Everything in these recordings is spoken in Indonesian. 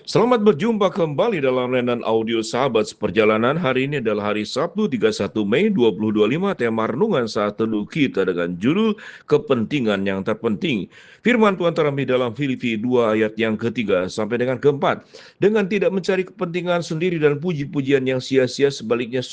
Selamat berjumpa kembali dalam layanan audio Sahabat Seperjalanan. Hari ini adalah hari Sabtu 31 Mei 2025. Tema renungan saat teduh kita dengan judul Kepentingan yang Terpenting. Firman Tuhan terambil dalam Filipi 2 ayat yang ketiga sampai dengan keempat. Dengan tidak mencari kepentingan sendiri dan puji-pujian yang sia-sia, sebaliknya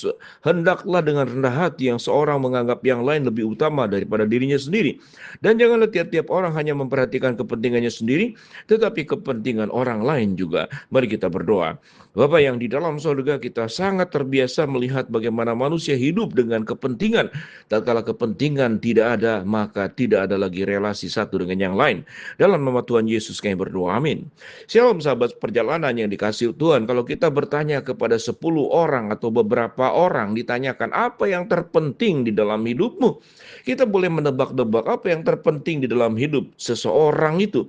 hendaklah dengan rendah hati yang seorang menganggap yang lain lebih utama daripada dirinya sendiri. Dan janganlah tiap-tiap orang hanya memperhatikan kepentingannya sendiri, tetapi kepentingan orang lain juga. Mari kita berdoa. Bapa yang di dalam surga, kita sangat terbiasa melihat bagaimana manusia hidup dengan kepentingan. Tatkala kepentingan tidak ada, maka tidak ada lagi relasi satu dengan yang lain. Dalam nama Tuhan Yesus kami berdoa, amin. Shalom sahabat perjalanan yang dikasihi Tuhan. Kalau kita bertanya kepada 10 orang atau beberapa orang, ditanyakan apa yang terpenting di dalam hidupmu, kita boleh menebak-nebak apa yang terpenting di dalam hidup seseorang itu.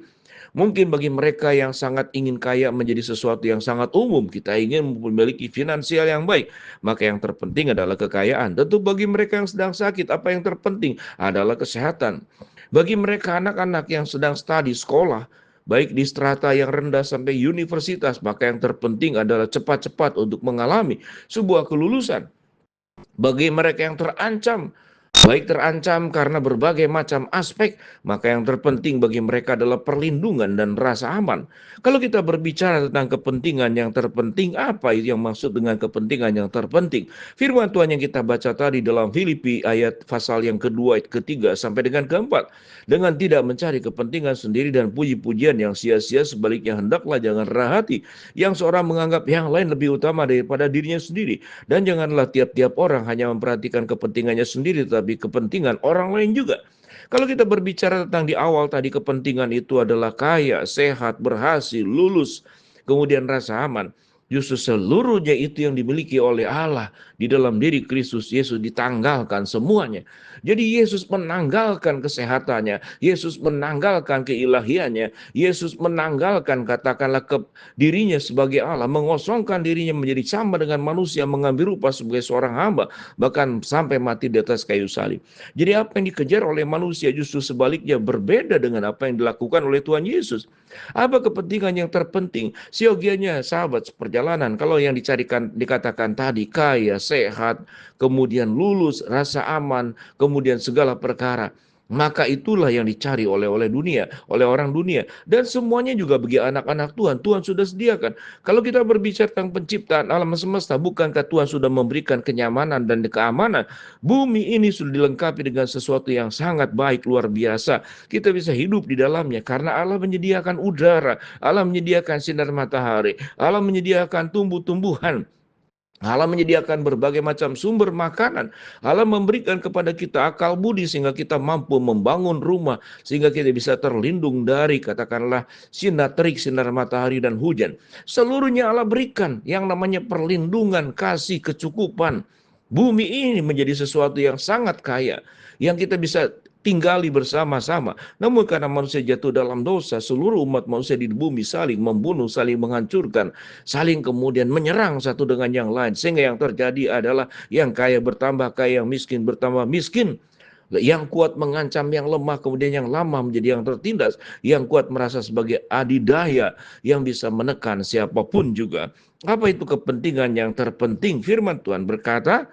Mungkin bagi mereka yang sangat ingin kaya menjadi sesuatu yang sangat umum, kita ingin memiliki finansial yang baik, maka yang terpenting adalah kekayaan. Tentu bagi mereka yang sedang sakit, apa yang terpenting adalah kesehatan. Bagi mereka anak-anak yang sedang studi sekolah, baik di strata yang rendah sampai universitas, maka yang terpenting adalah cepat-cepat untuk mengalami sebuah kelulusan. Bagi mereka yang terancam, baik terancam karena berbagai macam aspek, maka yang terpenting bagi mereka adalah perlindungan dan rasa aman. Kalau kita berbicara tentang kepentingan yang terpenting, apa itu yang maksud dengan kepentingan yang terpenting? Firman Tuhan yang kita baca tadi dalam Filipi ayat pasal yang kedua, ayat ketiga sampai dengan keempat. Dengan tidak mencari kepentingan sendiri dan puji-pujian yang sia-sia, sebaliknya hendaklah jangan rendah hati, yang seorang menganggap yang lain lebih utama daripada dirinya sendiri. Dan janganlah tiap-tiap orang hanya memperhatikan kepentingannya sendiri, tetapi kepentingan orang lain juga. Kalau kita berbicara tentang di awal tadi, kepentingan itu adalah kaya, sehat, berhasil, lulus, kemudian rasa aman. Justru seluruhnya itu yang dimiliki oleh Allah di dalam diri Kristus Yesus, ditanggalkan semuanya. Jadi Yesus menanggalkan kesehatannya, Yesus menanggalkan keilahiannya, Yesus menanggalkan katakanlah dirinya sebagai Allah, mengosongkan dirinya menjadi sama dengan manusia, mengambil rupa sebagai seorang hamba, bahkan sampai mati di atas kayu salib. Jadi apa yang dikejar oleh manusia justru sebaliknya berbeda dengan apa yang dilakukan oleh Tuhan Yesus. Apa kepentingan yang terpenting? Siogianya sahabat seperjalanan, kalau yang dikatakan tadi kaya, sehat, kemudian lulus, rasa aman, kemudian segala perkara, maka itulah yang dicari oleh dunia, oleh orang dunia. Dan semuanya juga bagi anak-anak Tuhan, Tuhan sudah sediakan. Kalau kita berbicara tentang penciptaan alam semesta, bukankah Tuhan sudah memberikan kenyamanan dan keamanan? Bumi ini sudah dilengkapi dengan sesuatu yang sangat baik, luar biasa. Kita bisa hidup di dalamnya karena Allah menyediakan udara, Allah menyediakan sinar matahari, Allah menyediakan tumbuh-tumbuhan, Allah menyediakan berbagai macam sumber makanan. Allah memberikan kepada kita akal budi sehingga kita mampu membangun rumah, sehingga kita bisa terlindung dari katakanlah sinar terik, sinar matahari dan hujan. Seluruhnya Allah berikan yang namanya perlindungan, kasih, kecukupan. Bumi ini menjadi sesuatu yang sangat kaya, yang kita bisa tinggali bersama-sama. Namun karena manusia jatuh dalam dosa, seluruh umat manusia di bumi saling membunuh, saling menghancurkan, saling kemudian menyerang satu dengan yang lain. Sehingga yang terjadi adalah yang kaya bertambah kaya, yang miskin bertambah miskin. Yang kuat mengancam yang lemah, kemudian yang lemah menjadi yang tertindas. Yang kuat merasa sebagai adidaya yang bisa menekan siapapun juga. Apa itu kepentingan yang terpenting? Firman Tuhan berkata,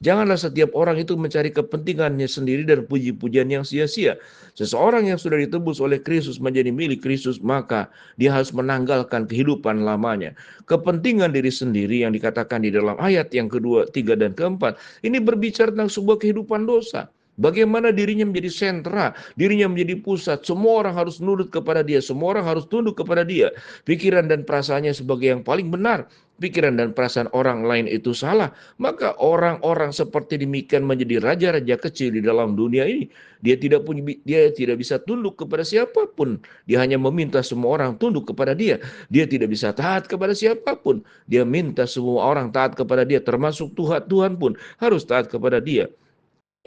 janganlah setiap orang itu mencari kepentingannya sendiri dan puji-pujian yang sia-sia. Seseorang yang sudah ditebus oleh Kristus menjadi milik Kristus, maka dia harus menanggalkan kehidupan lamanya. Kepentingan diri sendiri yang dikatakan di dalam ayat yang kedua, tiga, dan keempat, ini berbicara tentang sebuah kehidupan dosa. Bagaimana dirinya menjadi sentra, dirinya menjadi pusat, semua orang harus nurut kepada dia, semua orang harus tunduk kepada dia. Pikiran dan perasaannya sebagai yang paling benar, pikiran dan perasaan orang lain itu salah, maka orang-orang seperti demikian menjadi raja-raja kecil di dalam dunia ini. Dia tidak bisa tunduk kepada siapapun. Dia hanya meminta semua orang tunduk kepada dia. Dia tidak bisa taat kepada siapapun. Dia minta semua orang taat kepada dia, termasuk Tuhan pun harus taat kepada dia.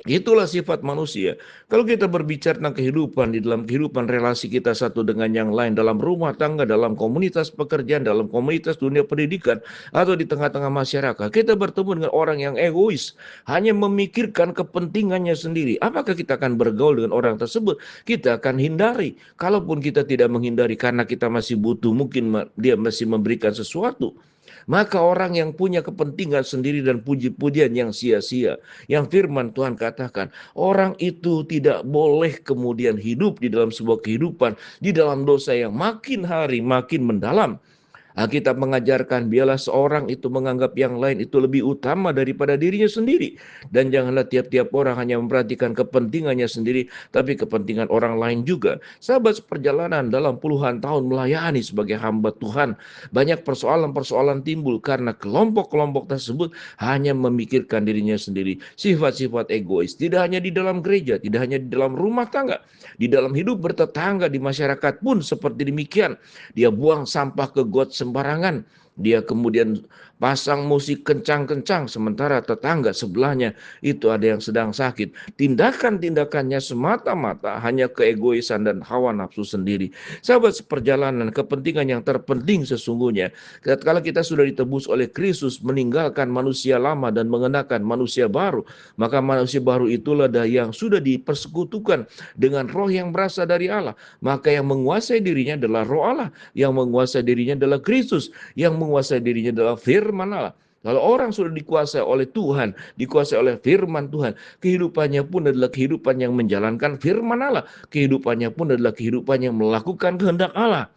Itulah sifat manusia. Kalau kita berbicara tentang kehidupan, di dalam kehidupan relasi kita satu dengan yang lain, dalam rumah tangga, dalam komunitas pekerjaan, dalam komunitas dunia pendidikan, atau di tengah-tengah masyarakat, kita bertemu dengan orang yang egois, hanya memikirkan kepentingannya sendiri. Apakah kita akan bergaul dengan orang tersebut? Kita akan hindari. Kalaupun kita tidak menghindari karena kita masih butuh, mungkin dia masih memberikan sesuatu. Maka orang yang punya kepentingan sendiri dan puji-pujian yang sia-sia, yang firman Tuhan katakan, orang itu tidak boleh kemudian hidup di dalam sebuah kehidupan, di dalam dosa yang makin hari makin mendalam. Alkitab mengajarkan biarlah seorang itu menganggap yang lain itu lebih utama daripada dirinya sendiri. Dan janganlah tiap-tiap orang hanya memperhatikan kepentingannya sendiri, tapi kepentingan orang lain juga. Sahabat seperjalanan dalam puluhan tahun melayani sebagai hamba Tuhan, banyak persoalan-persoalan timbul karena kelompok-kelompok tersebut hanya memikirkan dirinya sendiri. Sifat-sifat egois, tidak hanya di dalam gereja, tidak hanya di dalam rumah tangga, di dalam hidup bertetangga, di masyarakat pun seperti demikian. Dia buang sampah ke got sembarangan. Dia kemudian pasang musik kencang-kencang sementara tetangga sebelahnya itu ada yang sedang sakit. Tindakan-tindakannya semata-mata hanya keegoisan dan hawa nafsu sendiri. Sahabat seperjalanan, kepentingan yang terpenting sesungguhnya kalau kita sudah ditebus oleh Kristus, meninggalkan manusia lama dan mengenakan manusia baru, maka manusia baru itulah yang sudah dipersekutukan dengan roh yang berasal dari Allah. Maka yang menguasai dirinya adalah roh Allah, yang menguasai dirinya adalah Kristus, yang menguasai dirinya adalah firman Allah. Kalau orang sudah dikuasai oleh Tuhan, dikuasai oleh firman Tuhan, kehidupannya pun adalah kehidupan yang menjalankan firman Allah. Kehidupannya pun adalah kehidupan yang melakukan kehendak Allah.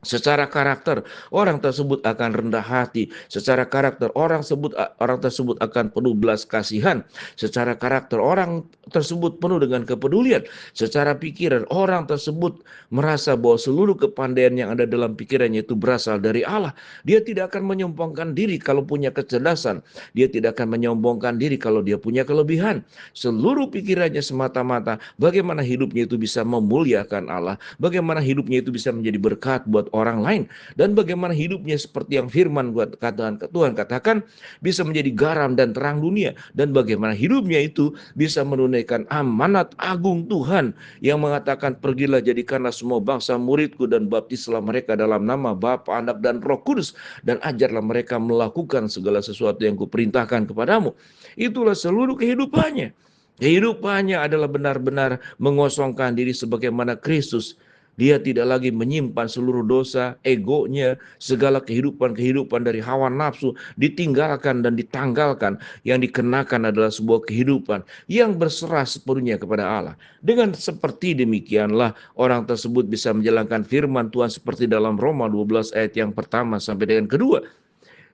Secara karakter orang tersebut akan rendah hati. Secara karakter orang tersebut akan penuh belas kasihan. Secara karakter orang tersebut penuh dengan kepedulian. Secara pikiran orang tersebut merasa bahwa seluruh kepandaian yang ada dalam pikirannya itu berasal dari Allah. Dia tidak akan menyombongkan diri kalau punya kecerdasan. Dia tidak akan menyombongkan diri kalau dia punya kelebihan. Seluruh pikirannya semata-mata bagaimana hidupnya itu bisa memuliakan Allah. Bagaimana hidupnya itu bisa menjadi berkat buat orang lain, dan bagaimana hidupnya seperti yang firman Tuhan katakan bisa menjadi garam dan terang dunia, dan bagaimana hidupnya itu bisa menunaikan amanat agung Tuhan yang mengatakan pergilah jadikanlah semua bangsa muridku dan baptislah mereka dalam nama Bapa, Anak dan Roh Kudus, dan ajarlah mereka melakukan segala sesuatu yang kuperintahkan kepadamu. Itulah seluruh kehidupannya. Kehidupannya adalah benar-benar mengosongkan diri sebagaimana Kristus. Dia tidak lagi menyimpan seluruh dosa, egonya, segala kehidupan-kehidupan dari hawa nafsu ditinggalkan dan ditanggalkan. Yang dikenakan adalah sebuah kehidupan yang berserah sepenuhnya kepada Allah. Dengan seperti demikianlah orang tersebut bisa menjalankan firman Tuhan seperti dalam Roma 12 ayat yang pertama sampai dengan kedua.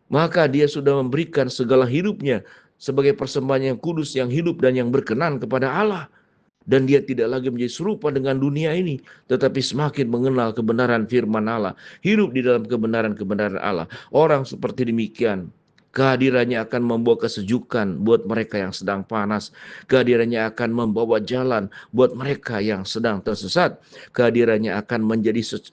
Maka dia sudah memberikan segala hidupnya sebagai persembahan yang kudus, yang hidup dan yang berkenan kepada Allah. Dan dia tidak lagi menjadi serupa dengan dunia ini, tetapi semakin mengenal kebenaran firman Allah, hidup di dalam kebenaran-kebenaran Allah. Orang seperti demikian, kehadirannya akan membawa kesejukan buat mereka yang sedang panas. Kehadirannya akan membawa jalan buat mereka yang sedang tersesat. Kehadirannya akan menjadi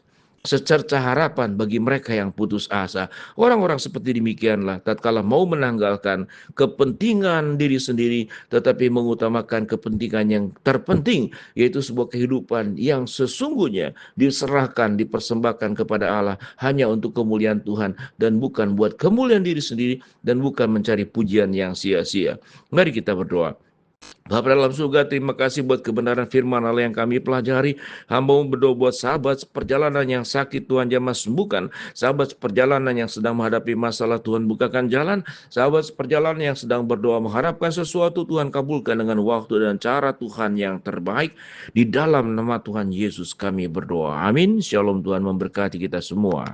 secerca harapan bagi mereka yang putus asa. Orang-orang seperti demikianlah tatkala mau menanggalkan kepentingan diri sendiri tetapi mengutamakan kepentingan yang terpenting, yaitu sebuah kehidupan yang sesungguhnya diserahkan, dipersembahkan kepada Allah hanya untuk kemuliaan Tuhan dan bukan buat kemuliaan diri sendiri dan bukan mencari pujian yang sia-sia. Mari kita berdoa. Bapa dalam surga, terima kasih buat kebenaran firman Allah yang kami pelajari. Hamba-Mu berdoa buat sahabat perjalanan yang sakit, Tuhan jamah sembuhkan. Sahabat perjalanan yang sedang menghadapi masalah, Tuhan bukakan jalan. Sahabat perjalanan yang sedang berdoa mengharapkan sesuatu, Tuhan kabulkan dengan waktu dan cara Tuhan yang terbaik. Di dalam nama Tuhan Yesus kami berdoa. Amin. Shalom, Tuhan memberkati kita semua.